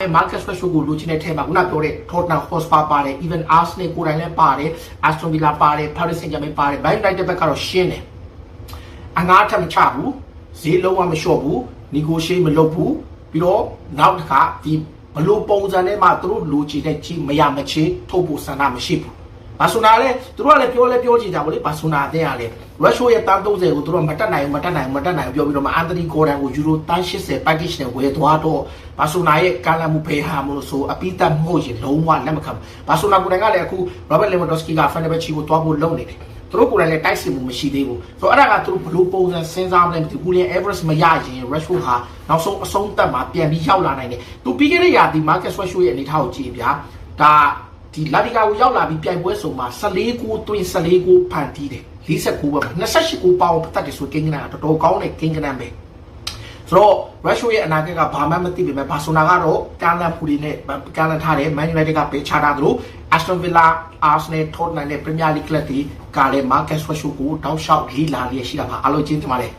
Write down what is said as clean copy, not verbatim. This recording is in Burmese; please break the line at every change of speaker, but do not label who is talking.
Marcus Rashford ကိုလိုချင်တဲ့ထဲမှာခုနပြောတဲ့ Tottenham Hotspur ပါတယ် even Arsenal ကိုယ်တိုင်လည်းပါတယ် Aston Villa ပါတယ် Paris Saint-Germain ပါတယ် Bayern United ဘက်ကတော့ရှင်းတယ်အငားထပ်မချဘူးဈေးလုံးဝမလျှော့ဘူး negotiate မလုပ်ဘူးပြီးတော့နောက်တစ်ခါဒီဘလို့ပုံစံနဲ့မှသူတို့လိုချင်တဲ့ကြီးမရမချေထုတ်ဖို့ဆန္ဒမရှိဘူးဘာဆိုနာလဲသူတို့ကလည်းပြောချင်ကြပါလေဘာဆိုနာတဲ့ကလည်း Rashford ရဲ့တန်း30ကိုသူတို့မတက်နိုင်ဘူးပြောပြီးတော့မှ Anthony Gordon ကိုယူရိုတန်း80 package နဲ့ဝယ်သွားတော့ဘာဆိုနာရဲ့ကာလမှုဖေးဟာမလို့ဆိုအပိသက်မဟုတ်ရင်လုံးဝလက်မခံဘာဆိုနာကိုယ်တိုင်ကလည်းအခု Robert Lewandowski က Fenerbahce ကိုတွားဖို့လုပ်နေတယ်သူတို့ကိုယ်တိုင်လည်းတိုက်စစ်မှုမရှိသေးဘူးဆိုတော့အဲ့ဒါကသူတို့ဘလို့ပုံစံစဉ်းစားမလဲမသိဘူး Julian Alvarez မရရင် Rashford ဟာနောက်ဆုံးအဆုံးသတ်မှာပြန်ပြီးရောက်လာနိုင်တယ်သူပြီးခဲ့တဲ့ရာသီ Marcus Rashford ရဲ့အနေထားကိုကြည့်ပြဒါဒီလာဒီဂါကိုရောက်လာပြီးပြိုင်ပွဲစုံမှာ14 goal သွင်း14 goal ဖန်တီးတယ်49ပဲ28 goal ပေါင်းပတ်သက်တယ်ဆိုကိန်းကနန်တော်တော်ကောင်းတဲ့ကိန်းကနန်ပဲဆိုတော့ Rashford ရဲ့အနာဂတ်ကဘာမှမသိပေမဲ့ဘာဆိုနာကတော့ကာလန်ဖူတွေနဲ့ကာလန်ထားတယ် Man United ကပေးချတာသူတို့ Aston Villa Arsenal Tottenham နဲ့ Premier League ကလည်းဒီကလည်း Marcus Rashford ကိုတောက်လျှောက်လေးလာလျက်ရှိတာပါအားလုံးကျေးဇူးတင်ပါတယ်